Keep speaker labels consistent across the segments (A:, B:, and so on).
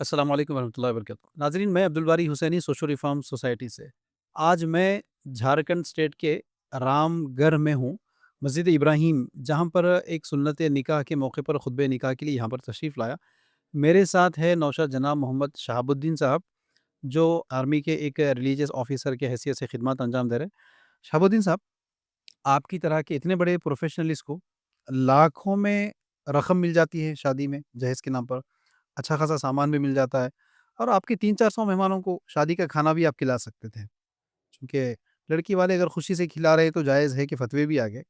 A: السلام علیکم ورحمۃ اللہ وبرکاتہ ناظرین، میں عبدالباری حسینی سوشل ریفارم سوسائٹی سے آج میں جھارکھنڈ اسٹیٹ کے رام گڑھ میں ہوں، مسجد ابراہیم، جہاں پر ایک سنت نکاح کے موقع پر خطبہ نکاح کے لیے یہاں پر تشریف لایا۔ میرے ساتھ ہے نوشاد جناب محمد شہاب الدین صاحب، جو آرمی کے ایک ریلیجیس آفیسر کے حیثیت سے خدمات انجام دے رہے ہیں۔ شہاب الدین صاحب، آپ کی طرح کے اتنے بڑے پروفیشنلسٹ کو لاکھوں میں رقم مل جاتی ہے شادی میں جہیز کے نام پر، اچھا خاصا سامان بھی مل جاتا ہے، اور آپ کے 300-400 مہمانوں کو شادی کا کھانا بھی آپ کھلا سکتے تھے، چونکہ لڑکی والے اگر خوشی سے کھلا رہے تو جائز ہے کہ فتوے بھی آ گئے۔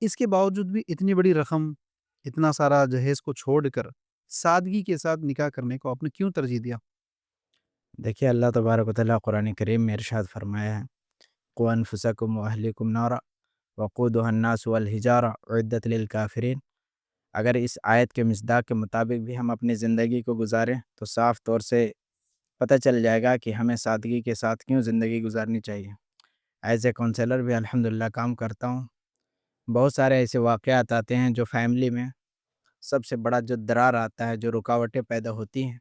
A: اس کے باوجود بھی اتنی بڑی رقم، اتنا سارا جہیز کو چھوڑ کر سادگی کے ساتھ نکاح کرنے کو آپ نے کیوں ترجیح دیا؟
B: دیکھیے، اللہ تبارک و تعالیٰ قرآن کریم میں ارشاد فرمایا ہے، قُوْ أَنفُسَكُمْ وَأَهْلِكُمْ نَارًا وَقُودُهَا النَّاسُ وَالْحِجَارَةُ أُعِدَّتْ لِلْكَافِرِينَ۔ اگر اس آیت کے مصداق کے مطابق بھی ہم اپنی زندگی کو گزاریں تو صاف طور سے پتہ چل جائے گا کہ ہمیں سادگی کے ساتھ کیوں زندگی گزارنی چاہیے۔ ایز اے کونسلر بھی الحمدللہ کام کرتا ہوں۔ بہت سارے ایسے واقعات آتے ہیں جو فیملی میں سب سے بڑا جو درار آتا ہے، جو رکاوٹیں پیدا ہوتی ہیں،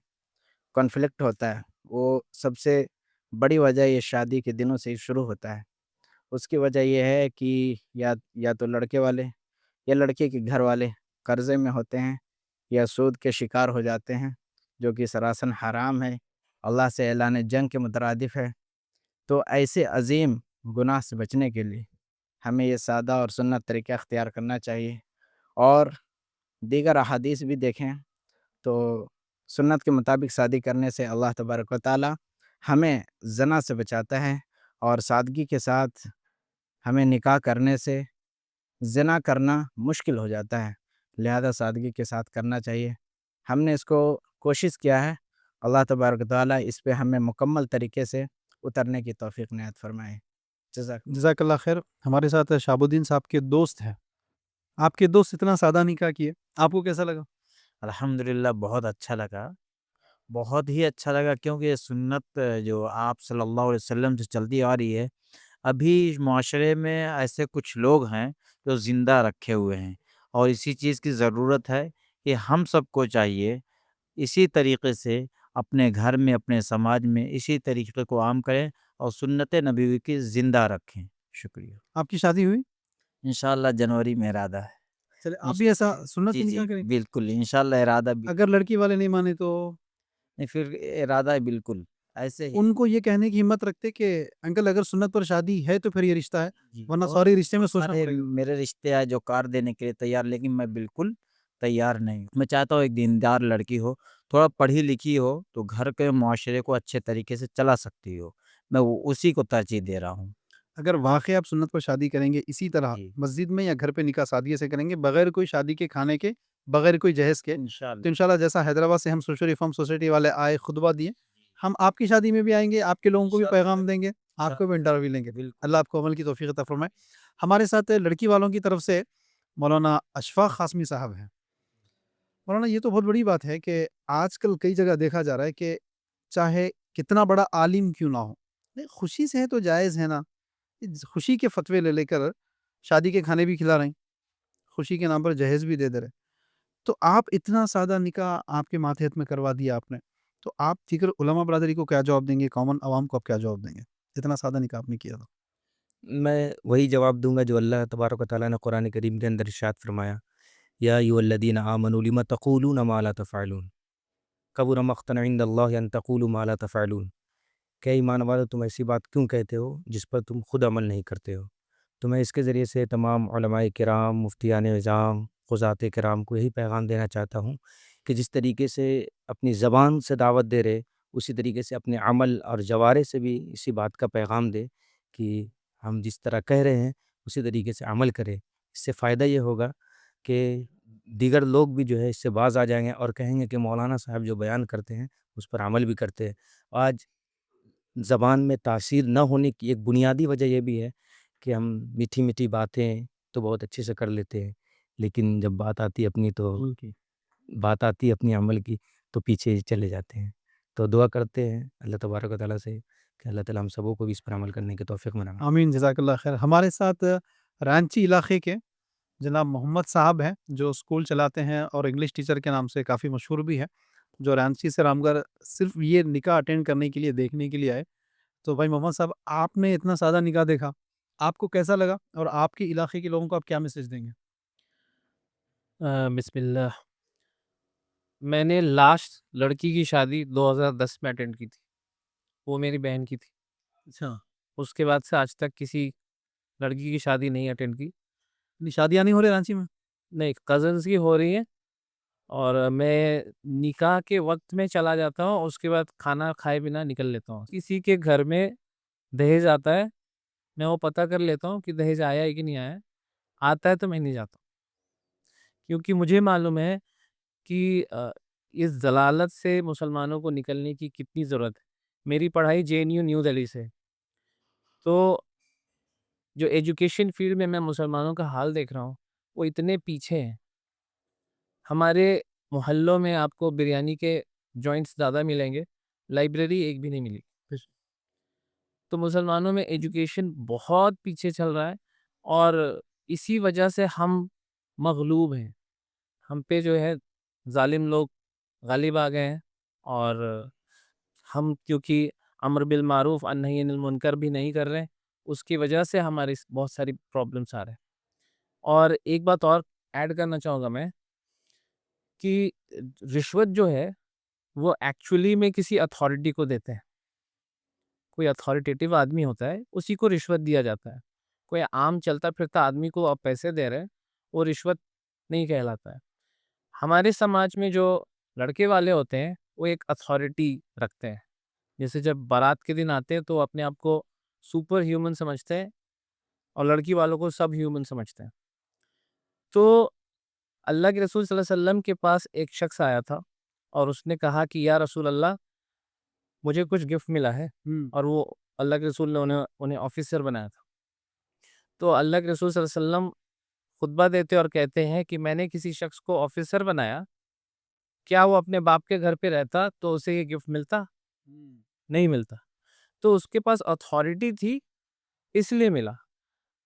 B: کنفلکٹ ہوتا ہے، وہ سب سے بڑی وجہ یہ شادی کے دنوں سے ہی شروع ہوتا ہے۔ اس کی وجہ یہ ہے کہ یا تو لڑکے والے یا لڑکے کے گھر والے قرضے میں ہوتے ہیں یا سود کے شکار ہو جاتے ہیں، جو کہ سراسر حرام ہے، اللہ سے اعلان جنگ کے مترادف ہے۔ تو ایسے عظیم گناہ سے بچنے کے لیے ہمیں یہ سادہ اور سنت طریقہ اختیار کرنا چاہیے، اور دیگر احادیث بھی دیکھیں تو سنت کے مطابق شادی کرنے سے اللہ تبارک و تعالیٰ ہمیں زنا سے بچاتا ہے، اور سادگی کے ساتھ ہمیں نکاح کرنے سے زنا کرنا مشکل ہو جاتا ہے، لہذا سادگی کے ساتھ کرنا چاہیے۔ ہم نے اس کو کوشش کیا ہے، اللہ تبارک و تعالیٰ اس پہ ہمیں مکمل طریقے سے اترنے کی توفیق عنایت فرمائے۔ جزاک اللہ۔
A: جزاک اللہ خیر۔ ہمارے ساتھ شہاب الدین صاحب کے دوست ہیں، آپ کے دوست اتنا سادہ نکاح کیے، آپ کو کیسا لگا؟
B: الحمدللہ بہت اچھا لگا، بہت ہی اچھا لگا، کیونکہ یہ سنت جو آپ صلی اللہ علیہ وسلم سے چلتی آ رہی ہے، ابھی معاشرے میں ایسے کچھ لوگ ہیں جو زندہ رکھے ہوئے ہیں، اور اسی چیز کی ضرورت ہے کہ ہم سب کو چاہیے اسی طریقے سے اپنے گھر میں، اپنے سماج میں اسی طریقے کو عام کریں اور سنت نبوی کی زندہ رکھیں۔ شکریہ۔
A: آپ کی شادی ہوئی؟
B: انشاءاللہ جنوری میں ارادہ ہے۔
A: چلے آپ بھی ایسا سنت
B: جی
A: ہی
B: جی
A: نکاح کریں؟
B: بالکل، انشاءاللہ ارادہ بھی،
A: اگر لڑکی والے نہیں مانے تو
B: نہیں پھر ارادہ ہے بالکل ایسے ہی۔
A: ان کو یہ کہنے کی ہمت رکھتے کہ انکل اگر سنت پر شادی ہے تو پھر یہ رشتہ ہے،
B: جی،
A: ورنہ
B: بہت
A: سوری رشتے میں
B: بہت
A: سوچنا
B: سارے
A: پڑے گا۔
B: میرے رشتے ہیں جو کار دینے کے لیے تیار، لیکن میں بالکل تیار نہیں ہوں۔ میں چاہتا ہوں ایک دیندار لڑکی ہو، تھوڑا پڑھی لکھی ہو، تو گھر کے معاشرے کو اچھے طریقے سے چلا سکتی ہو، میں اسی کو ترجیح دے رہا ہوں۔
A: اگر واقعی آپ سنت پر شادی کریں گے اسی طرح
B: جی
A: مسجد میں یا گھر پہ نکاح سادگی سے کریں گے، بغیر کوئی شادی کے کھانے کے، بغیر کوئی جہیز کے،
B: انشاءاللہ۔
A: تو انشاءاللہ جیسا حیدرآباد سے ہم سوشل ریفارم سوسائٹی والے آئے، خطبہ دیے، ہم آپ کی شادی میں بھی آئیں گے، آپ کے لوگوں کو بھی پیغام دیں گے، آپ کو بھی انٹرویو لیں گے۔
B: بالکل۔
A: اللہ آپ کو عمل کی توفیق عطا فرمائے۔ ہمارے ساتھ لڑکی والوں کی طرف سے مولانا اشفاق قاسمی صاحب ہیں۔ مولانا، یہ تو بہت بڑی بات ہے کہ آج کل کئی جگہ دیکھا جا رہا ہے کہ چاہے کتنا بڑا عالم کیوں نہ ہو، نہیں، خوشی سے ہے تو جائز ہے نا، خوشی کے فتوے لے کر شادی کے کھانے بھی کھلا رہے ہیں، خوشی کے نام پر جہیز بھی دے دے رہے، تو آپ اتنا سادہ نکاح آپ کے ماتحت میں کروا دیا آپ نے، تو آپ دیگر علماء برادری کو کیا جواب دیں گے، کامن عوام کو آپ کیا جواب دیں گے؟ اتنا سادہ نکاح آپ نے کیا تھا۔
C: میں وہی جواب دوں گا جو اللہ تبارک و تعالیٰ نے قرآن کریم کے اندر ارشاد فرمایا، یا ایھا الذین آمنوا لم تقولون ما لا تفعلون کبر مقتا عند اللہ ان تقولوا ما لا تفعلون۔ کہ ایمان والو، تم ایسی بات کیوں کہتے ہو جس پر تم خود عمل نہیں کرتے ہو؟ تو میں اس کے ذریعے سے تمام علماء کرام، مفتیان نظام، قضات کرام کو یہی پیغام دینا چاہتا ہوں کہ جس طریقے سے اپنی زبان سے دعوت دے رہے، اسی طریقے سے اپنے عمل اور جوارے سے بھی اسی بات کا پیغام دے کہ ہم جس طرح کہہ رہے ہیں اسی طریقے سے عمل کریں۔ اس سے فائدہ یہ ہوگا کہ دیگر لوگ بھی جو ہے اس سے باز آ جائیں گے اور کہیں گے کہ مولانا صاحب جو بیان کرتے ہیں اس پر عمل بھی کرتے ہیں۔ آج زبان میں تاثیر نہ ہونے کی ایک بنیادی وجہ یہ بھی ہے کہ ہم میٹھی میٹھی باتیں تو بہت اچھے سے کر لیتے ہیں، لیکن جب بات آتی ہے اپنی عمل کی تو پیچھے چلے جاتے ہیں۔ تو دعا کرتے ہیں اللہ تبارک و تعالیٰ سے کہ اللہ تعالیٰ ہم سبوں کو بھی اس پر عمل کرنے کی توفیق بنائے۔
A: آمین، جزاک اللہ خیر۔ ہمارے ساتھ رانچی علاقے کے جناب محمد صاحب ہیں، جو اسکول چلاتے ہیں اور انگلش ٹیچر کے نام سے کافی مشہور بھی ہے۔ جو رانچی سے رام گڑھ صرف یہ نکاح اٹینڈ کرنے کے لیے دیکھنے کے لیے آئے. تو بھائی محمد صاحب آپ نے اتنا سادہ نکاح دیکھا, آپ کو کیسا لگا اور آپ کے علاقے کے لوگوں کو آپ کیا میسج دیں گے؟
D: بسم اللہ. میں نے لاسٹ لڑکی کی شادی 2010 میں اٹینڈ کی تھی. وہ میری بہن کی تھی.
A: اچھا,
D: اس کے بعد سے آج تک کسی لڑکی کی شادی نہیں اٹینڈ کی.
A: شادیاں نہیں ہو رہی رانچی میں؟
D: نہیں, کزنس کی ہو رہی ہیں اور میں نکاح کے وقت میں چلا جاتا ہوں, اس کے بعد کھانا کھائے بنا نکل لیتا ہوں. کسی کے گھر میں دہیج آتا ہے, میں وہ پتہ کر لیتا ہوں کہ دہیج آیا ہے کہ نہیں آیا ہے. آتا ہے تو میں نہیں جاتا ہوں, کیونکہ مجھے معلوم ہے کہ اس ضلالت سے مسلمانوں کو نکلنے کی کتنی ضرورت ہے. میری پڑھائی JNU نیو دہلی سے, تو جو ایجوکیشن فیلڈ میں مسلمانوں کا حال دیکھ رہا ہوں وہ اتنے پیچھے ہیں. ہمارے محلوں میں آپ کو بریانی کے جوائنٹس زیادہ ملیں گے, لائبریری ایک بھی نہیں ملی. تو مسلمانوں میں ایجوکیشن بہت پیچھے چل رہا ہے, اور اسی وجہ سے ہم مغلوب ہیں. ہم پہ جو ہے ظالم لوگ غالب آ گئے ہیں, اور ہم کیونکہ امر بالمعروف نہی عن المنکر بھی نہیں کر رہے, اس کی وجہ سے ہماری بہت ساری پرابلمس آ رہے ہیں. اور ایک بات اور ایڈ کرنا چاہوں گا میں, کہ رشوت جو ہے وہ ایکچولی میں کسی اتھارٹی کو دیتے ہیں. کوئی اتھارٹیٹیو آدمی ہوتا ہے, اسی کو رشوت دیا جاتا ہے. کوئی عام چلتا پھرتا آدمی کو آپ پیسے دے رہے ہیں, وہ رشوت نہیں کہلاتا ہے. ہمارے سماج میں جو لڑکے والے ہوتے ہیں وہ ایک اتھارٹی رکھتے ہیں. جیسے جب بارات کے دن آتے ہیں تو اپنے آپ کو سپر ہیومن سمجھتے ہیں, اور لڑکی والوں کو سب ہیومن سمجھتے ہیں. تو اللہ کے رسول صلی اللہ علیہ وسلم کے پاس ایک شخص آیا تھا, اور اس نے کہا کہ یا رسول اللہ مجھے کچھ گفٹ ملا ہے, اور وہ اللہ کے رسول نے انہیں آفیسر بنایا تھا. تو اللہ کے رسول صلی اللہ علیہ وسلم خطبہ دیتے اور کہتے ہیں کہ میں نے کسی شخص کو آفیسر بنایا, کیا وہ اپنے باپ کے گھر پہ رہتا تو اسے یہ گفٹ ملتا؟ نہیں ملتا. تو اس کے پاس اتھارٹی تھی, اس لیے ملا.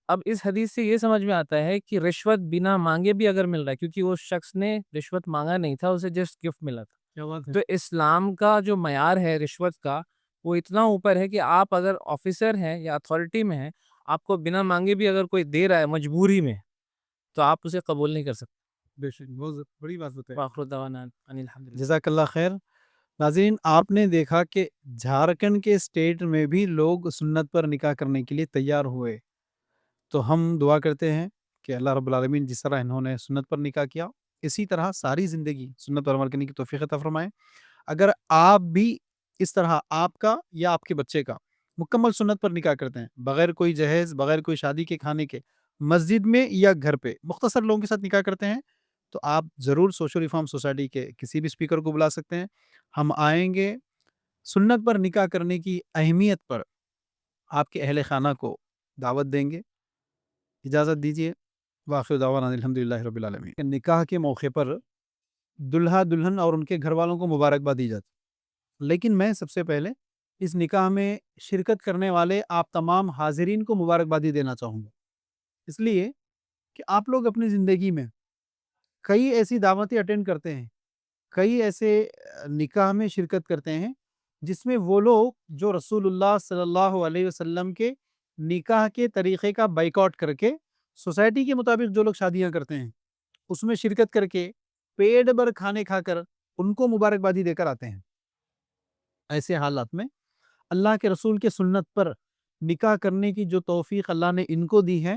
D: اب اس حدیث سے یہ سمجھ میں آتا ہے کہ رشوت بنا مانگے بھی اگر مل رہا ہے, کیونکہ وہ شخص نے رشوت مانگا نہیں تھا, اسے جسٹ گفٹ ملا تھا. تو اسلام کا جو معیار ہے رشوت کا, وہ اتنا اوپر ہے کہ آپ اگر آفیسر ہیں یا اتھارٹی میں ہیں, آپ کو بنا مانگے بھی اگر کوئی دے رہا ہے مجبوری میں, تو آپ اسے قبول نہیں کر سکتے.
A: بے شک, بہت بڑی بات بتائی.
D: وآخر دعوانا ان الحمد للہ.
A: جزاک اللہ خیر. ناظرین, آپ نے دیکھا کہ جھارکھنڈ کے اسٹیٹ میں بھی لوگ سنت پر نکاح کرنے کے لیے تیار ہوئے. تو ہم دعا کرتے ہیں کہ اللہ رب العالمین جس طرح انہوں نے سنت پر نکاح کیا, اسی طرح ساری زندگی سنت پر عمل کرنے کی توفیق عطا فرمائے. اگر آپ بھی اس طرح آپ کا یا آپ کے بچے کا مکمل سنت پر نکاح کرتے ہیں, بغیر کوئی جہیز, بغیر کوئی شادی کے کھانے کے, مسجد میں یا گھر پہ مختصر لوگوں کے ساتھ نکاح کرتے ہیں, تو آپ ضرور سوشل ریفارم سوسائٹی کے کسی بھی اسپیکر کو بلا سکتے ہیں. ہم آئیں گے سنت پر نکاح کرنے کی اہمیت پر, آپ کے اہل خانہ کو دعوت دیں گے. اجازت دیجیے. وآخر دعوانا الحمدللہ رب العالمین. نکاح کے موقع پر دلہا دلہن اور ان کے گھر والوں کو مبارکباد دی جاتی, لیکن میں سب سے پہلے اس نکاح میں شرکت کرنے والے آپ تمام حاضرین کو مبارکبادی دینا چاہوں گا. اس لیے کہ آپ لوگ اپنی زندگی میں کئی ایسی دعوتیں اٹینڈ کرتے ہیں, کئی ایسے نکاح میں شرکت کرتے ہیں جس میں وہ لوگ جو رسول اللہ صلی اللہ علیہ وسلم کے نکاح کے طریقے کا بائیکاٹ کر کے سوسائٹی کے مطابق جو لوگ شادیاں کرتے ہیں اس میں شرکت کر کے پیٹ بھر کھانے کھا کر ان کو مبارکبادی دے کر آتے ہیں. ایسے حالات میں اللہ کے رسول کے سنت پر نکاح کرنے کی جو توفیق اللہ نے ان کو دی ہے,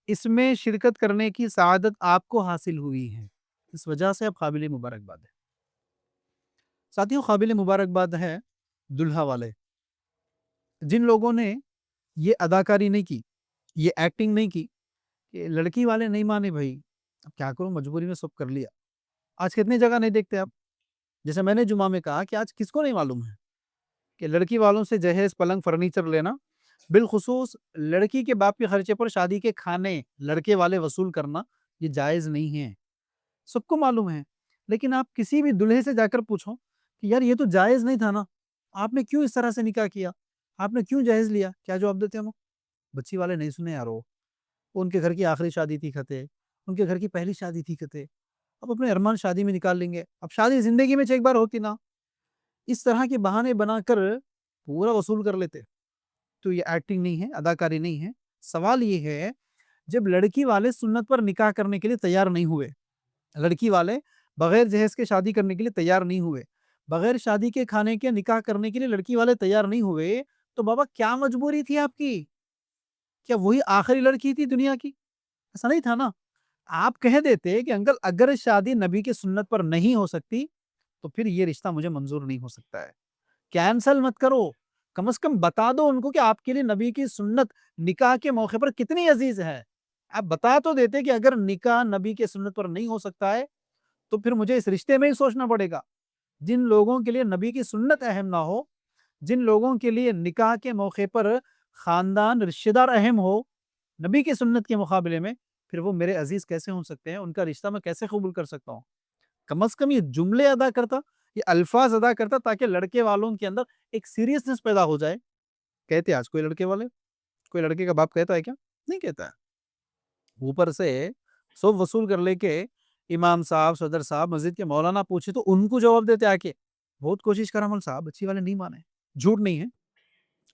A: اس میں شرکت کرنے کی سعادت آپ کو حاصل ہوئی ہے. اس وجہ سے اب قابل مبارکباد ہے. ساتھیوں, قابل مبارکباد ہے دلہا والے, جن لوگوں نے یہ اداکاری نہیں کی, یہ ایکٹنگ نہیں کی کہ لڑکی والے نہیں مانے, بھائی اب کیا کروں, مجبوری میں سب کر لیا. آج کتنی جگہ نہیں دیکھتے آپ, جیسے میں نے جمعہ میں کہا کہ آج کس کو نہیں معلوم ہے کہ لڑکی والوں سے جہیز, پلنگ, فرنیچر لینا, بالخصوص لڑکی کے باپ کے خرچے پر شادی کے کھانے لڑکے والے وصول کرنا, یہ جائز نہیں ہے. سب کو معلوم ہے. لیکن آپ کسی بھی دلہے سے جا کر پوچھو کہ یار یہ تو جائز نہیں تھا نا, آپ نے کیوں اس طرح سے نکاح کیا, آپ نے کیوں جہیز لیا, کیا جواب دیتے ہیں؟ بچی والے نہیں سنے یار, وہ ان کے گھر کی آخری شادی تھی کہتے, ان کے گھر کی پہلی شادی تھی کہتے, اب اپنے ارمان شادی میں نکال لیں گے. اب شادی زندگی میں ایک بار ہوتی نا, اس طرح کے بہانے بنا کر پورا وصول کر لیتے. تو یہ ایکٹنگ نہیں ہے, اداکاری نہیں ہے. سوال یہ ہے, جب لڑکی والے سنت پر نکاح کرنے کے لیے تیار نہیں ہوئے, لڑکی والے بغیر جہیز کے شادی کرنے کے لیے تیار نہیں ہوئے, بغیر شادی کے کھانے کے نکاح کرنے کے لیے لڑکی والے تیار نہیں ہوئے, تو بابا کیا مجبوری تھی آپ کی؟ کیا وہی آخری لڑکی تھی دنیا کی؟ ایسا نہیں تھا نا. آپ کہہ دیتے کہ انکل اگر شادی نبی کے سنت پر نہیں ہو سکتی تو پھر یہ رشتہ مجھے منظور نہیں ہو سکتا ہے. کینسل مت کرو, کم از کم بتا دو ان کو کہ آپ کے لیے نبی کی سنت نکاح کے موقع پر کتنی عزیز ہے. آپ بتا تو دیتے کہ اگر نکاح نبی کے سنت پر نہیں ہو سکتا ہے تو پھر مجھے اس رشتے میں ہی سوچنا پڑے گا. جن لوگوں کے لیے نبی کی سنت اہم نہ ہو, جن لوگوں کے لیے نکاح کے موقع پر خاندان رشتہ دار اہم ہو نبی کی سنت کے مقابلے میں, پھر وہ میرے عزیز کیسے ہو سکتے ہیں؟ ان کا رشتہ میں کیسے قبول کر سکتا ہوں؟ کم از کم یہ جملے ادا کرتا, یہ الفاظ ادا کرتا, تاکہ لڑکے والوں کے اندر ایک سیریسنس پیدا ہو جائے. کہتے آج کوئی لڑکے والے, کوئی لڑکے کا باپ کہتا ہے کیا؟ نہیں کہتا ہے. اوپر سے سب وصول کر لے کے امام صاحب, صدر صاحب, مسجد کے مولانا پوچھے تو ان کو جواب دیتے آ کے, بہت کوشش کرا مول صاحب, اچھی والے نہیں مانے. جھوٹ نہیں ہے,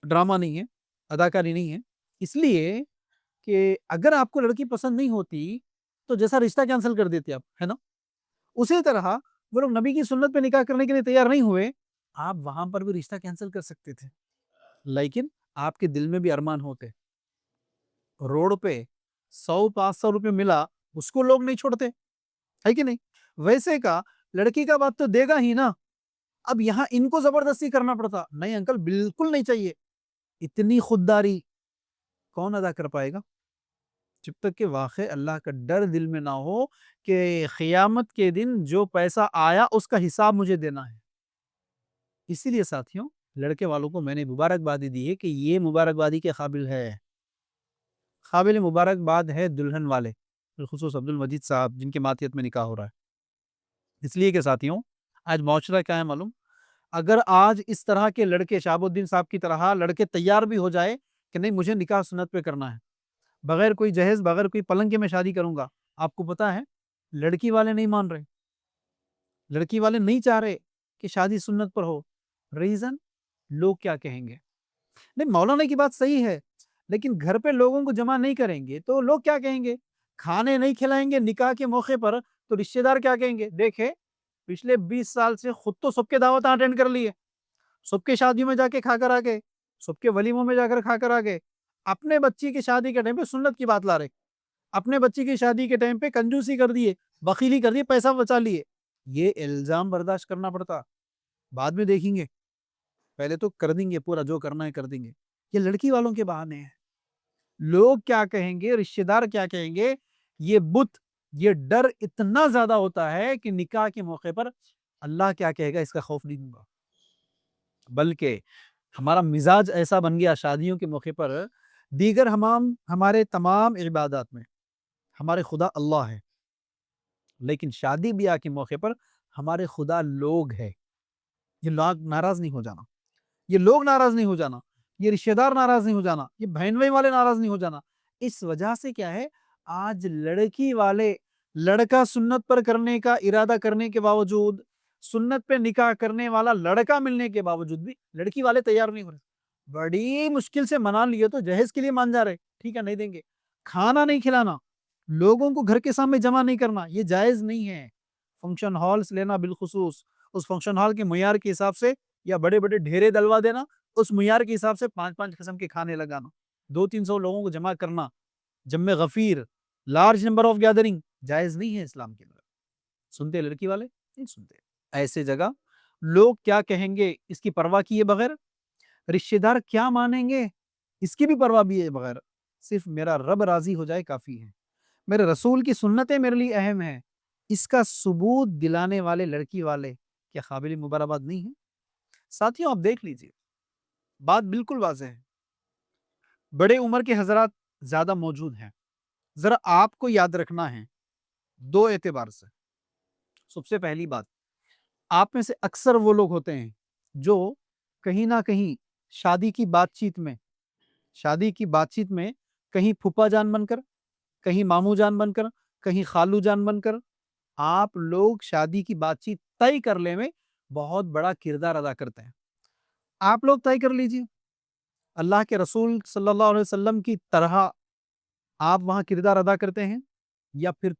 A: ڈرامہ نہیں ہے, اداکاری نہیں ہے. اس لیے کہ اگر آپ کو لڑکی پسند نہیں ہوتی تو جیسا رشتہ کینسل کر دیتے آپ, ہے نا. اسی طرح وہ لوگ نبی کی سنت پہ نکاح کرنے کے لیے تیار نہیں ہوئے, آپ وہاں پر بھی رشتہ کینسل کر سکتے تھے. لیکن آپ کے دل میں بھی ارمان ہوتے. روڈ پہ 100-500 روپے ملا, اس کو لوگ نہیں چھوڑتے, ہے کہ نہیں؟ ویسے کا لڑکی کا بات تو دے گا ہی نا. اب یہاں ان کو زبردستی کرنا پڑتا, نہیں انکل بالکل نہیں چاہیے. اتنی خودداری کون ادا کر پائے گا جب تک کہ واقع اللہ کا ڈر دل میں نہ ہو کہ قیامت کے دن جو پیسہ آیا اس کا حساب مجھے دینا ہے. اسی لیے ساتھیوں, لڑکے والوں کو میں نے مبارکبادی دی ہے کہ یہ مبارکبادی کے قابل ہے. قابل مبارکباد ہے دلہن والے, بالخصوص عبد المجید صاحب جن کے ماتحت میں نکاح ہو رہا ہے. اس لیے کہ ساتھیوں, آج معاشرہ کیا ہے معلوم؟ اگر آج اس طرح کے لڑکے, شہاب الدین صاحب کی طرح لڑکے تیار بھی ہو جائے کہ نہیں مجھے نکاح سنت پہ کرنا ہے, بغیر کوئی جہیز, بغیر کوئی پلنگ کے میں شادی کروں گا, آپ کو پتا ہے لڑکی والے نہیں مان رہے, لڑکی والے نہیں چاہ رہے کہ شادی سنت پر ہو. ریزن, لوگ کیا کہیں گے. نہیں, مولانا کی بات صحیح ہے, لیکن گھر پہ لوگوں کو جمع نہیں کریں گے تو لوگ کیا کہیں گے؟ کھانے نہیں کھلائیں گے نکاح کے موقع پر تو رشتہ دار کیا کہیں گے؟ دیکھے پچھلے 20 سال سے خود تو سب کے دعوت اٹینڈ کر لیے, سب کے شادیوں میں جا کے کھا کر آ گئے, سب کے ولیموں میں جا کر کھا کر آ گئے, اپنے بچی کی شادی کے ٹائم پہ سنت کی بات لا رہے, اپنے بچی کی شادی کے ٹائم پہ کنجوسی کر دیے, بخیلی کر دیے, پیسہ بچا لیے. یہ الزام برداشت کرنا پڑتا, بعد میں دیکھیں گے, پہلے تو کر دیں گے پورا جو کرنا ہے کر دیں گے. یہ لڑکی والوں کے بہانے ہیں. لوگ کیا کہیں گے, رشتہ دار کیا کہیں گے, یہ بت, یہ ڈر اتنا زیادہ ہوتا ہے کہ نکاح کے موقع پر اللہ کیا کہے گا اس کا خوف نہیں ہوگا. بلکہ ہمارا مزاج ایسا بن گیا شادیوں کے موقع پر, دیگر ہمارے تمام عبادات میں ہمارے خدا اللہ ہے, لیکن شادی بیاہ کے موقع پر ہمارے خدا لوگ ہے. یہ لوگ ناراض نہیں ہو جانا, یہ لوگ ناراض نہیں ہو جانا, یہ رشتہ دار ناراض نہیں ہو جانا, یہ بہن بھائی والے ناراض نہیں ہو جانا. اس وجہ سے کیا ہے, آج لڑکی والے لڑکا سنت پر کرنے کا ارادہ کرنے کے باوجود, سنت پہ نکاح کرنے والا لڑکا ملنے کے باوجود بھی لڑکی والے تیار نہیں ہو رہے. بڑی مشکل سے منا لیے تو جہیز کے لیے مان جا رہے, ٹھیک ہے نہیں دیں گے. کھانا نہیں کھلانا, لوگوں کو گھر کے سامنے جمع نہیں کرنا, یہ جائز نہیں ہے. فنکشن ہالز لینا, بالخصوص اس فنکشن ہال کے معیار کے حساب سے, یا بڑے بڑے ڈھیرے دلوا دینا, اس معیار کے حساب سے 5-5 قسم کے کھانے لگانا, 200-300 لوگوں کو جمع کرنا, جمع غفیر, لارج نمبر آف گیدرنگ, جائز نہیں ہے اسلام کے اندر. سنتے لڑکی والے نہیں سنتے. ایسے جگہ لوگ کیا کہیں گے اس کی پرواہ کیے بغیر, رشتہ دار کیا مانیں گے اس کی بھی پرواہ بھی ہے بغیر, صرف میرا رب راضی ہو جائے کافی ہے, میرے رسول کی سنتیں میرے لیے اہم ہیں, اس کا ثبوت دلانے والے لڑکی والے کیا قابل مبارکباد نہیں ہیں؟ ساتھیوں آپ دیکھ لیجئے, بات بالکل واضح ہے. بڑے عمر کے حضرات زیادہ موجود ہیں, ذرا آپ کو یاد رکھنا ہے 2 اعتبار سے. سب سے پہلی بات, آپ میں سے اکثر وہ لوگ ہوتے ہیں جو کہیں نہ کہیں شادی کی بات چیت میں کہیں پھپھا جان بن کر, کہیں ماموں جان بن کر, کہیں خالو جان بن کر, آپ لوگ شادی کی بات چیت طے کرنے میں بہت بڑا کردار ادا کرتے ہیں. آپ لوگ طے کر لیجیے اللہ کے رسول صلی اللہ علیہ وسلم کی طرح آپ وہاں کردار ادا کرتے ہیں یا پھر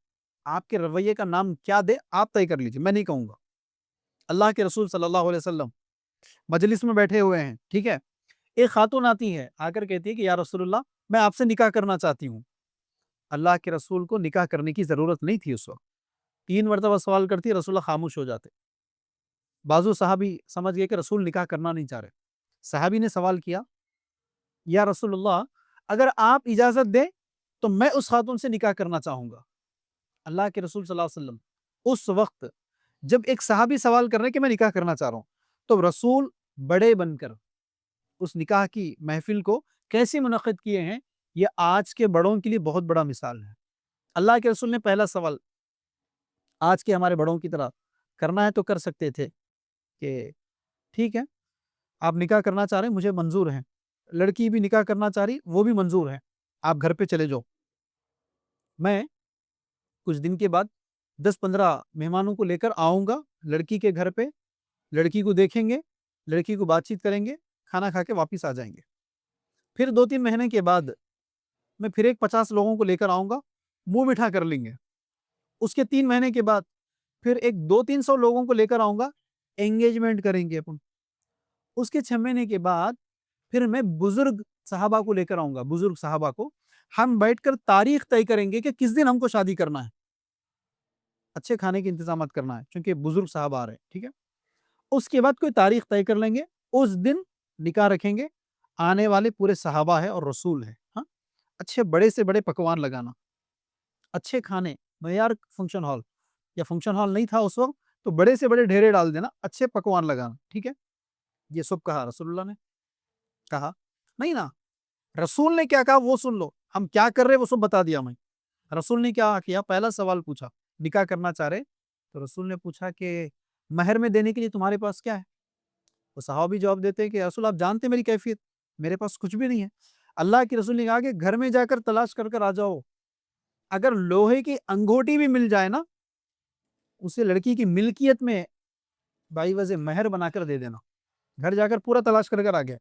A: آپ کے رویے کا نام کیا دے آپ طے کر لیجیے. میں نہیں کہوں گا. اللہ کے رسول صلی اللہ علیہ وسلم مجلس میں بیٹھے ہوئے ہیں, ٹھیک ہے, ایک خاتون آتی ہے, آ کر کہتی ہے کہ یا رسول اللہ میں آپ سے نکاح کرنا چاہتی ہوں. اللہ کے رسول کو نکاح کرنے کی ضرورت نہیں تھی اس وقت. 3 مرتبہ سوال کرتی, رسول اللہ خاموش ہو جاتے. بعضو صحابی سمجھ گئے کہ رسول نکاح کرنا نہیں چاہ رہے. صحابی نے سوال کیا, یا رسول اللہ اگر آپ اجازت دیں تو میں اس خاتون سے نکاح کرنا چاہوں گا. اللہ کے رسول صلی اللہ علیہ وسلم اس وقت جب ایک صحابی سوال کر رہے ہیں کہ میں نکاح کرنا چاہ رہا ہوں, تو رسول بڑے بن کر اس نکاح کی محفل کو کیسے منعقد کیے ہیں, یہ آج کے بڑوں کے لیے بہت بڑا مثال ہے. اللہ کے رسول نے پہلا سوال آج کے ہمارے بڑوں کی طرح کرنا ہے تو کر سکتے تھے کہ ٹھیک ہے آپ نکاح کرنا چاہ رہے ہیں, مجھے منظور ہے. لڑکی بھی نکاح کرنا چاہ رہی, وہ بھی منظور ہے, آپ گھر پہ چلے جاؤ. میں کچھ دن کے بعد 10-15 مہمانوں کو لے کر آؤں گا لڑکی کے گھر پہ, لڑکی کو دیکھیں گے, لڑکی کو بات چیت کریں گے, کھانا کھا کے واپس آ جائیں گے. پھر 2-3 مہینے کے بعد میں پھر ایک 50 لوگوں کو لے کر آؤں گا, منہ میٹھا کر لیں گے. اس کے 3 مہینے کے بعد پھر ایک 200-300 لوگوں کو لے کر آؤں گا, انگیجمنٹ کریں گے اپن. اس کے 6 مہینے کے بعد پھر میں بزرگ صحابہ کو لے کر آؤں گا, بزرگ صحابہ کو ہم بیٹھ کر تاریخ طے کریں گے کہ کس دن ہم کو شادی کرنا ہے. اچھے کھانے کے انتظامات کرنا ہے چونکہ بزرگ صحابہ آ رہے ہیں, ٹھیک ہے. اس کے بعد کوئی تاریخ طے کر لیں گے, اس دن نکاح رکھیں گے. آنے والے پورے صحابہ ہے اور رسول ہے. ہاں, اچھے بڑے سے بڑے پکوان لگانا, اچھے کھانے, معیار فنکشن ہال, یا فنکشن ہال نہیں تھا اس وقت تو بڑے سے بڑے ڈھیرے ڈال دینا, اچھے پکوان لگانا, ٹھیک ہے. یہ سب کہا رسول اللہ نے, کہا نہیں نا. رسول نے کیا کہا وہ سن لو, ہم کیا کر رہے وہ سب بتا دیا میں. رسول نے کیا کیا, پہلا سوال پوچھا, نکاح کرنا چاہ رہے, تو رسول نے پوچھا کہ مہر میں دینے کے لیے تمہارے پاس کیا ہے. وہ صحابی جواب دیتے ہیں کہ رسول آپ جانتے میری کیفیت, میرے پاس کچھ بھی نہیں ہے. اللہ کے رسول نے کہا کہ گھر میں جا کر تلاش کر کر آ جاؤ, اگر لوہے کی انگوٹی بھی مل جائے نا, اسے لڑکی کی ملکیت میں بائی وجہ مہر بنا کر دے دینا. گھر جا کر پورا تلاش کر کر آ گیا,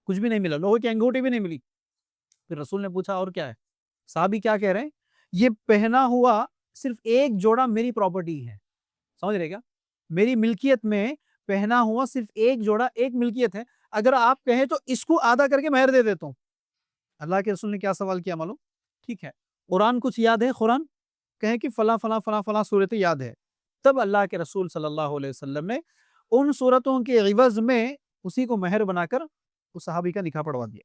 A: کچھ بھی نہیں ملا, لوہے کی انگوٹی بھی نہیں ملی. پھر رسول نے پوچھا اور کیا ہے. صحابی کیا کہہ رہے ہیں, یہ پہنا ہوا صرف ایک جوڑا میری پراپرٹی ہے. سمجھ رہے کیا, میری ملکیت میں پہنا ہوا صرف ایک جوڑا, ایک ملکیت ہے, اگر آپ کہیں تو اس کو آدھا کر کے مہر دے دیتا ہوں. اللہ کے رسول نے کیا سوال کیا معلوم, ٹھیک ہے قرآن کچھ یاد ہے, قرآن کہیں کہ فلاں فلاں فلاں فلاں صورت یاد ہے. تب اللہ کے رسول صلی اللہ علیہ وسلم نے ان صورتوں کے عوض میں اسی کو مہر بنا کر اس صحابی کا نکاح پڑھوا دیا.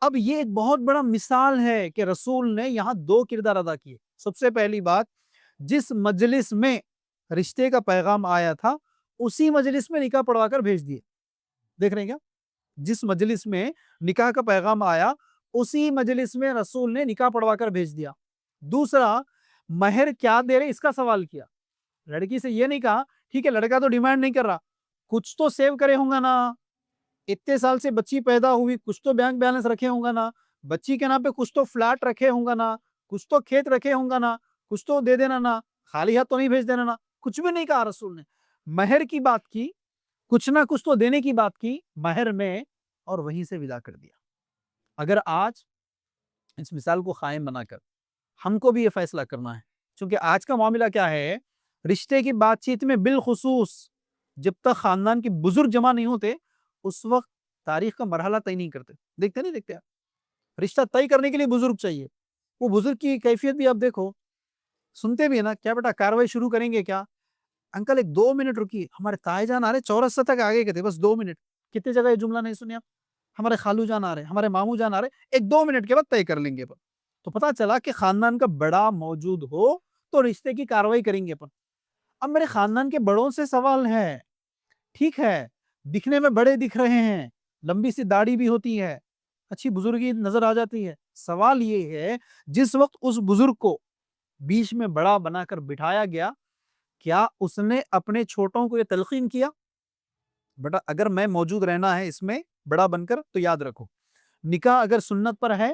A: اب یہ ایک بہت بڑا مثال ہے کہ رسول نے یہاں 2 کردار ادا کیے. سب سے پہلی بات, جس مجلس میں رشتے کا پیغام آیا تھا اسی مجلس میں نکاح پڑھوا کر بھیج دیے. دیکھ رہے ہیں کیا, جس مجلس میں نکاح کا پیغام آیا اسی مجلس میں رسول نے نکاح پڑھوا کر بھیج دیا. دوسرا, مہر کیا دے رہے اس کا سوال کیا. لڑکی سے یہ نہیں کہا ٹھیک ہے لڑکا تو ڈیمانڈ نہیں کر رہا, کچھ تو سیو کرے ہوں گا نا, اتنے سال سے بچی پیدا ہوئی, کچھ تو بینک بیلنس رکھے ہوں گا نا, بچی کے نام پہ کچھ تو فلیٹ رکھے ہوں گا نا, کچھ تو کھیت رکھے ہوں گا نا, کچھ تو دے دینا نا, خالی ہاتھ تو نہیں بھیج دینا نا. کچھ بھی نہیں کہا رسول نے, مہر کی بات کی, کچھ نہ کچھ تو دینے کی بات کی مہر میں, اور وہیں سے ودا کر دیا. اگر آج اس مثال کو قائم بنا کر ہم کو بھی یہ فیصلہ کرنا ہے, چونکہ آج کا معاملہ کیا ہے, رشتے کی بات چیت میں بالخصوص جب تک خاندان کے بزرگ جمع نہیں ہوتے اس وقت تاریخ کا مرحلہ طے نہیں کرتے. دیکھتے نہیں دیکھتے آپ, رشتہ طے کرنے کے لیے بزرگ چاہیے. وہ بزرگ کی کیفیت بھی آپ دیکھو, سنتے بھی ہے نا, کیا بیٹا کاروائی شروع کریں گے کیا, انکل ایک 2 منٹ رکی, ہمارے تائے جان آ رہے, چورسا تک آگے کے تھے, بس 2 منٹ. کتنے جگہ یہ جملہ نہیں سنیا, ہمارے خالو جان آ رہے, ہمارے ماموں جان آ رہے, ایک 2 منٹ کے بعد طے کر لیں گے. تو پتا چلا کہ خاندان کا بڑا موجود ہو تو رشتے کی کاروائی کریں گے. اب میرے خاندان کے بڑوں سے سوال ہے, ٹھیک ہے دکھنے میں بڑے دکھ رہے ہیں, لمبی سی داڑھی بھی ہوتی ہے, اچھی بزرگی نظر آ جاتی ہے, سوال یہ ہے جس وقت اس بزرگ کو بیچ میں بڑا بنا کر بٹھایا گیا, کیا اس نے اپنے چھوٹوں کو یہ تلقین کیا, بیٹا اگر میں موجود رہنا ہے اس میں بڑا بن کر تو یاد رکھو, نکاح اگر سنت پر ہے,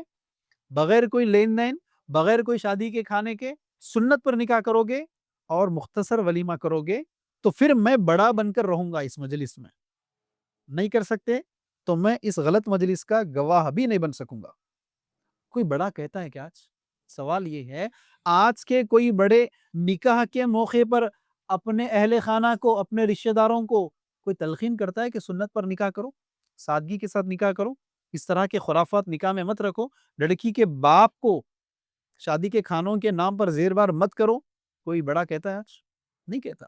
A: بغیر کوئی لین دین, بغیر کوئی شادی کے کھانے کے, سنت پر نکاح کرو گے اور مختصر ولیمہ کرو گے تو پھر میں بڑا بن کر رہوں گا اس مجلس میں. نہیں کر سکتے تو میں اس غلط مجلس کا گواہ بھی نہیں بن سکوں گا. کوئی بڑا کہتا ہے کہ آج سوال یہ ہے، آج کے کوئی بڑے نکاح کے موقع پر اپنے اہل خانہ کو، اپنے رشتہ داروں کو کوئی تلقین کرتا ہے کہ سنت پر نکاح کرو، سادگی کے ساتھ نکاح کرو، اس طرح کے خرافات نکاح میں مت رکھو، لڑکی کے باپ کو شادی کے کھانوں کے نام پر زیر بار مت کرو؟ کوئی بڑا کہتا ہے آج؟ نہیں کہتا.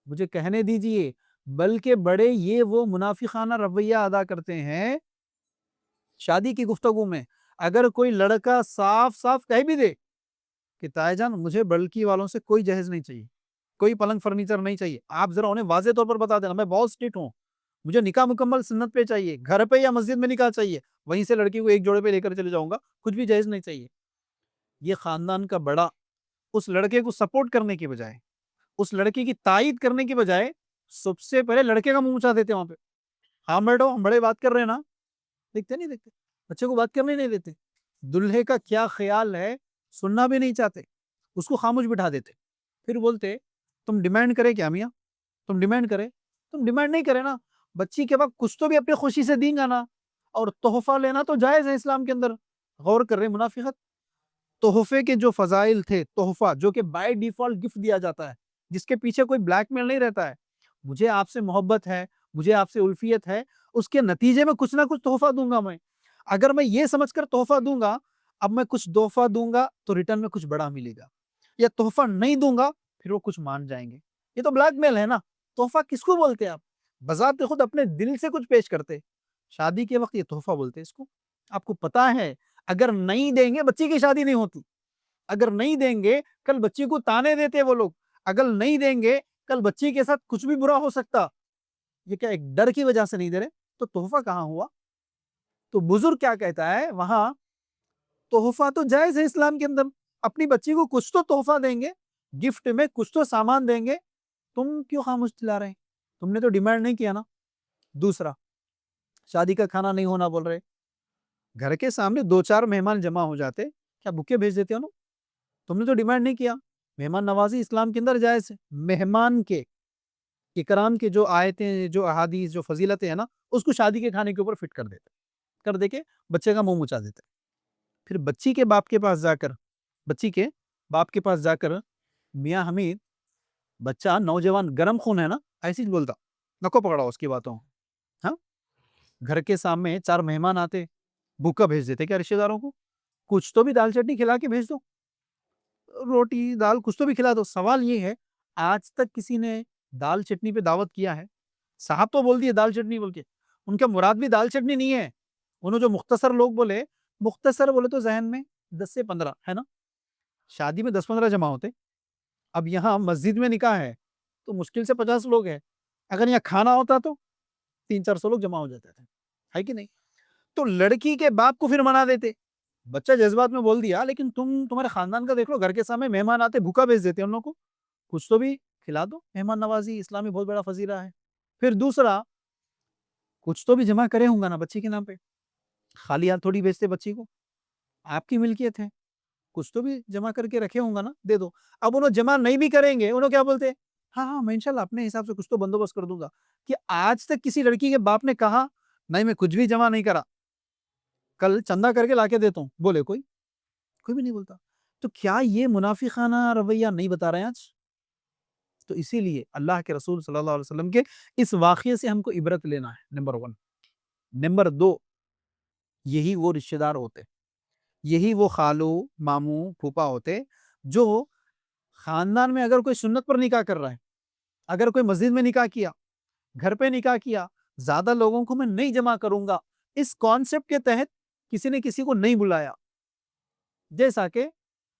A: مجھے کہنے دیجئے، بلکہ بڑے یہ وہ منافقانہ رویہ ادا کرتے ہیں شادی کی گفتگو میں. اگر کوئی لڑکا صاف صاف کہہ بھی دے کہ تائی جان مجھے بلکی والوں سے کوئی جہیز نہیں چاہیے، کوئی پلنگ فرنیچر نہیں چاہیے، آپ ذرا انہیں واضح طور پر بتا دینا میں بہت اسٹرکٹ ہوں، مجھے نکاح مکمل سنت پہ چاہیے، گھر پہ یا مسجد میں نکاح چاہیے، وہیں سے لڑکی کو ایک جوڑے پہ لے کر چلے جاؤں گا، کچھ بھی جہیز نہیں چاہیے. یہ خاندان کا بڑا اس لڑکے کو سپورٹ کرنے کی بجائے، اس لڑکے کی تائید کرنے کی بجائے سب سے پہلے لڑکے کا منہ مچا دیتے وہاں پہ. ہاں بیٹھو، ہم بڑے بات کر رہے ہیں نا. دیکھتے نہیں دیکھتے بچے کو بات کرنے نہیں دیتے. دلہے کا کیا خیال ہے سننا بھی نہیں چاہتے، اس کو خاموش بٹھا دیتے. پھر بولتے تم ڈیمانڈ کرے کیا میاں، تم ڈیمانڈ کرے. تم ڈیمانڈ نہیں کرے نا، بچی کے وقت کچھ تو بھی اپنی خوشی سے دیں گا نا. اور تحفہ لینا تو جائز ہے اسلام کے اندر. غور کر رہے منافقت. تحفے کے جو فضائل تھے، تحفہ جو کہ بائی ڈیفالٹ گفٹ دیا جاتا ہے، جس کے پیچھے کوئی بلیک میل نہیں رہتا ہے، مجھے آپ سے محبت ہے، مجھے آپ سے الفیت ہے، اس کے نتیجے میں کچھ نہ کچھ تحفہ دوں گا میں. اگر میں یہ سمجھ کر تحفہ دوں گا، اب میں کچھ تحفہ دوں گا تو ریٹرن میں کچھ بڑا ملے گا، یا تحفہ نہیں دوں گا پھر وہ کچھ مان جائیں گے. یہ تو بلیک میل ہے نا. تحفہ کس کو بولتے ہیں آپ؟ بذات خود اپنے دل سے کچھ پیش کرتے. شادی کے وقت یہ تحفہ بولتے اس کو. آپ کو پتا ہے اگر نہیں دیں گے بچی کی شادی نہیں ہوتی، اگر نہیں دیں گے کل بچی کو تانے دیتے وہ لوگ، اگر نہیں دیں گے کل بچی کے ساتھ کچھ بھی برا ہو سکتا. یہ کیا ایک ڈر کی وجہ سے نہیں دے رہے؟ تو تحفہ کہاں ہوا؟ تو بزرگ کیا کہتا ہے وہاں، تحفہ تو جائز ہے اسلام کے اندر. اپنی بچی کو کچھ تو تحفہ دیں گے، گفٹ میں کچھ تو سامان دیں گے. تم کیوں خاموش چلا رہے ہیں؟ تم نے تو ڈیمانڈ نہیں کیا نا. دوسرا، شادی کا کھانا نہیں ہونا بول رہے. گھر کے سامنے 2-4 مہمان جمع ہو جاتے، کیا بھوکے بھیج دیتے ہو نا؟ تم نے تو ڈیمانڈ نہیں کیا. مہمان نوازی اسلام کے اندر جائز ہے. مہمان کے اکرام کے جو آیتیں، جو احادیث، جو فضیلتیں ہیں نا، اس کو شادی کے کھانے کے اوپر فٹ کر دیتے، کر دے کے بچے کا منہ مچا دیتے. پھر بچی کے باپ کے پاس جا کر میاں حمید بچہ نوجوان گرم خون ہے نا، ایسی بولتا نکو پکڑا اس کی باتوں. ہاں، گھر کے سامنے 4 مہمان آتے، بھوکا بھیج دیتے کیا رشتہ داروں کو؟ کچھ تو بھی دال چٹنی کھلا کے بھیج دو، روٹی دال کچھ تو بھی کھلا دو. سوال یہ ہے آج تک کسی نے دال چٹنی پہ دعوت کیا ہے؟ صاحب تو بول دیے دال چٹنی بول کے، ان کا مراد بھی دال چٹنی نہیں ہے. انہوں جو مختصر لوگ بولے، مختصر بولے تو ذہن میں 10 سے 15 ہے نا. شادی میں 10-15 جمع ہوتے. اب یہاں مسجد میں نکاح ہے تو مشکل سے 50 لوگ ہیں. اگر یہاں کھانا ہوتا تو 300-400 لوگ جمع ہو جاتے تھے، ہے کہ نہیں؟ تو لڑکی کے باپ کو پھر منا دیتے. بچہ جذبات میں بول دیا، لیکن تمہارے خاندان کا دیکھ لو، گھر کے سامنے مہمان آتے بھوکا بھیج دیتے ان لوگوں کو، کچھ تو بھی کھلا دو. مہمان نوازی اسلامی بہت بڑا فضیلہ ہے. پھر دوسرا، کچھ تو بھی جمع کرے ہوں گا نا بچی کے نام پہ، خالی ہاتھ تھوڑی بیچتے بچی کو، آپ کی ملکیت ہے، کچھ تو بھی جمع کر کے رکھے ہوں گا نا، دے دو. اب انہوں جمع نہیں بھی کریں گے، انہوں کیا بولتے ہیں؟ ہاں میں انشاءاللہ اپنے حساب سے کچھ تو بندوبست کر دوں گا. کہ آج تک کسی لڑکی کے باپ نے کہا نہیں میں کچھ بھی جمع نہیں کرا، کل چندہ کر کے لا کے دیتا ہوں؟ بولے کوئی بھی نہیں بولتا. تو کیا یہ منافقانہ رویہ نہیں بتا رہے ہیں آج؟ تو اسی لیے اللہ کے رسول صلی اللہ علیہ وسلم کے اس واقعے سے ہم کو عبرت لینا ہے، نمبر 1. نمبر 2، یہی وہ رشتہ دار ہوتے، یہی وہ خالو ماموں پھوپا ہوتے جو خاندان میں اگر کوئی سنت پر نکاح کر رہا ہے، اگر کوئی مسجد میں نکاح کیا، گھر پہ نکاح کیا، زیادہ لوگوں کو میں نہیں جمع کروں گا، اس کانسیپٹ کے تحت کسی نے کسی کو نہیں بلایا. جیسا کہ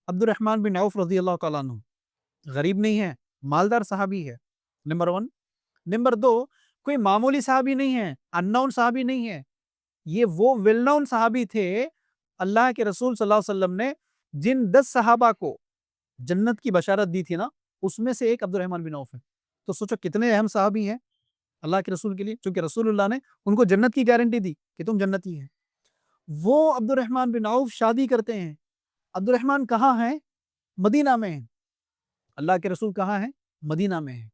A: عبد الرحمن بن عوف رضی اللہ تعالیٰ عنہ غریب نہیں ہے، مالدار صحابی ہے، نمبر 1. نمبر 2، کوئی معمولی صحابی نہیں ہے، ان نون صحابی نہیں ہے، یہ وہ ویل نون صحابی تھے. اللہ کے رسول صلی اللہ علیہ وسلم نے جن 10 صحابہ کو جنت کی بشارت دی تھی نا، اس میں سے ایک عبد الرحمن بن عوف ہے. تو سوچو کتنے اہم صحابی ہیں اللہ کے رسول کے لیے، چونکہ رسول اللہ نے ان کو جنت کی گارنٹی دی کہ تم جنتی ہیں. وہ عبد الرحمن بن عوف شادی کرتے ہیں. عبد الرحمن کہاں ہیں؟ مدینہ میں ہیں. اللہ کے رسول کہاں ہیں؟ مدینہ میں ہیں۔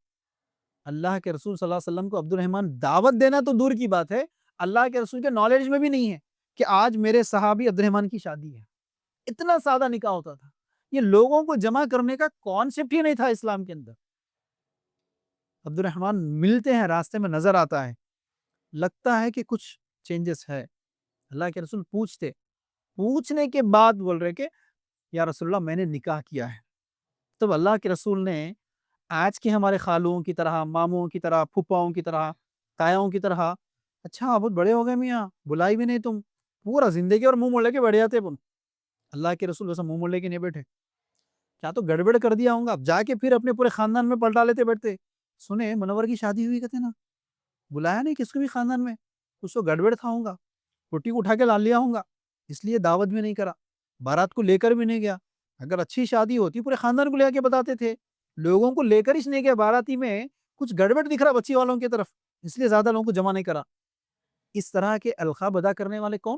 A: اللہ کے رسول صلی اللہ علیہ وسلم کو عبد الرحمن دعوت دینا تو دور کی بات ہے، اللہ کے رسول کے نالج میں بھی نہیں ہے کہ آج میرے صحابی عبد الرحمن کی شادی ہے۔ اتنا سادہ نکاح ہوتا تھا، یہ لوگوں کو جمع کرنے کا کانسیپٹ ہی نہیں تھا اسلام کے اندر۔ عبد الرحمن ملتے ہیں، راستے میں نظر آتا ہے، لگتا ہے کہ کچھ چینجز ہے۔ اللہ کے رسول پوچھنے کے بعد بول رہے کہ یا رسول اللہ میں نے نکاح کیا ہے۔ تب اللہ کے رسول نے آج کے ہمارے خالوں کی طرح، ماموں کی طرح، پھپھاؤں کی طرح، تایاؤں کی طرح، اچھا بہت بڑے ہو گئے میاں، بلائی بھی نہیں تم، پورا زندگی اور منہ موڑ لے کے بیٹھ جاتے پن۔ اللہ کے رسول ویسا منہ موڑ لے کے نہیں بیٹھے، کیا تو گڑبڑ کر دیا ہوں گا، اب جا کے پھر اپنے پورے خاندان میں پلٹا لیتے بیٹھتے، سنے منور کی شادی ہوئی کہتے نا، بلایا نہیں کس کو بھی خاندان میں، کچھ تو گڑبڑ تھا ہوں گا، پٹی کو اٹھا کے لال لیا ہوں گا، اس لیے دعوت بھی نہیں کرا، بارات کو لے کر بھی نہیں گیا۔ اگر اچھی شادی ہوتی پورے خاندان کو لے کے بتاتے تھے، لوگوں کو لے کر اس نہیں گیا، باراتی میں کچھ گڑبڑ دکھ رہا بچی والوں کی طرف، اس لیے زیادہ لوگوں کو جمع نہیں کرا۔ اس طرح کے القاب ادا کرنے والے کون؟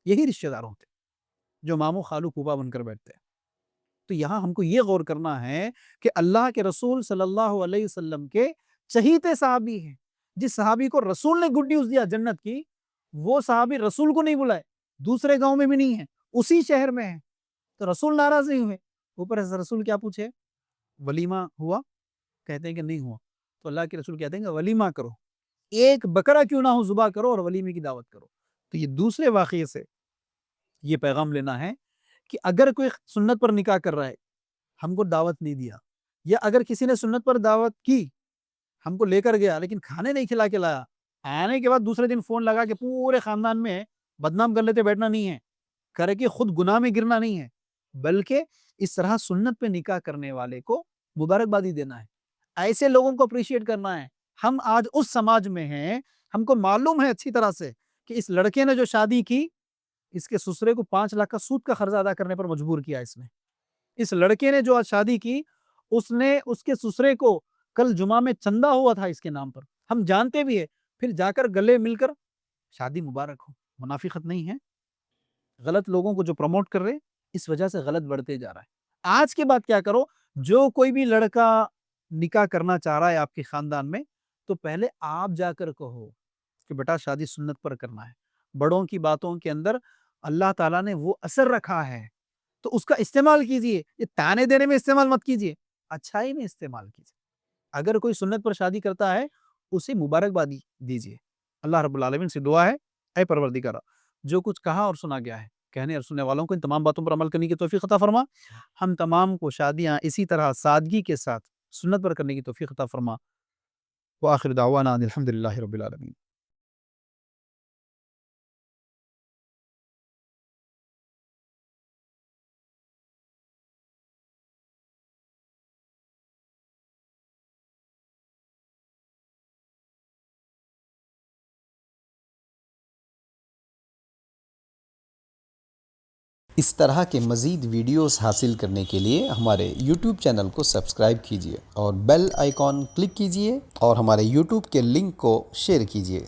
A: یہی رشتہ دار ہوتے جو ماموں خالو پھوپھا بن کر بیٹھتے ہیں۔ تو یہاں ہم کو یہ غور کرنا ہے کہ اللہ کے رسول صلی اللہ علیہ وسلم کے چہیتے صحابی ہیں، جس صحابی کو رسول نے گڈ نیوز دیا جنت کی، وہ صحابی رسول کو نہیں بلائے، دوسرے گاؤں میں بھی نہیں ہے، اسی شہر میں ہے، تو رسول ناراض نہیں ہوئے۔ اوپر سے رسول کیا پوچھے؟ ولیمہ ہوا؟ کہتے ہیں کہ نہیں ہوا، تو اللہ کے رسول کہتے ہیں کہ ولیمہ کرو، ایک بکرا کیوں نہ ہو ذبح کرو اور ولیمے کی دعوت کرو۔ تو یہ دوسرے واقعے سے یہ پیغام لینا ہے کہ اگر کوئی سنت پر نکاح کر رہا ہے، ہم کو دعوت نہیں دیا، یا اگر کسی نے سنت پر دعوت کی، ہم کو لے کر گیا لیکن کھانے نہیں کھلا کے لایا، آنے کے بعد دوسرے دن فون لگا کے پورے خاندان میں بدنام کر لیتے بیٹھنا نہیں ہے، کرے کہ خود گناہ میں گرنا نہیں ہے، بلکہ اس طرح سنت پہ نکاح کرنے والے کو مبارکبادی دینا ہے، ایسے لوگوں کو اپریشیٹ کرنا ہے۔ ہم آج اس سماج میں ہیں، ہم کو معلوم ہے اچھی طرح سے کہ اس لڑکے نے جو شادی کی، اس کے سسرے کو 5 لاکھ کا سود کا قرض ادا کرنے پر مجبور کیا اس نے۔ اس لڑکے نے جو آج شادی کی، اس نے اس کے سسرے کو کل جمعہ میں چندہ ہوا تھا اس کے نام پر، ہم جانتے بھی ہیں، پھر جا کر گلے مل کر شادی مبارک ہو، منافقت نہیں ہے۔ غلط لوگوں کو جو پروموٹ کر رہے، اس وجہ سے غلط بڑھتے جا رہا ہے۔ آج کے بعد کیا کرو، جو کوئی بھی لڑکا نکاح کرنا چاہ رہا ہے آپ کے خاندان میں، تو پہلے آپ جا کر کہو کہ بیٹا شادی سنت پر کرنا ہے۔ بڑوں کی باتوں کے اندر اللہ تعالیٰ نے وہ اثر رکھا ہے، تو اس کا استعمال کیجئے، یہ تانے دینے میں استعمال مت کیجئے، اچھائی میں استعمال کیجئے۔ اگر کوئی سنت پر شادی کرتا ہے، اسے مبارکبادی دیجئے۔ اللہ رب العالمین سے دعا ہے، اے پروردگار، جو کچھ کہا اور سنا گیا ہے، کہنے اور سننے والوں کو ان تمام باتوں پر عمل کرنے کی توفیق عطا فرما۔ ہم تمام کو شادیاں اسی طرح سادگی کے ساتھ سنت پر کرنے کی توفیق عطا فرما۔ وآخر دعوانا ان الحمدللہ رب العالمین۔
E: اس طرح کے مزید ویڈیوز حاصل کرنے کے لیے ہمارے یوٹیوب چینل کو سبسکرائب کیجیے اور بیل آئیکن کلک کیجیے اور ہمارے یوٹیوب کے لنک کو شیئر کیجیے۔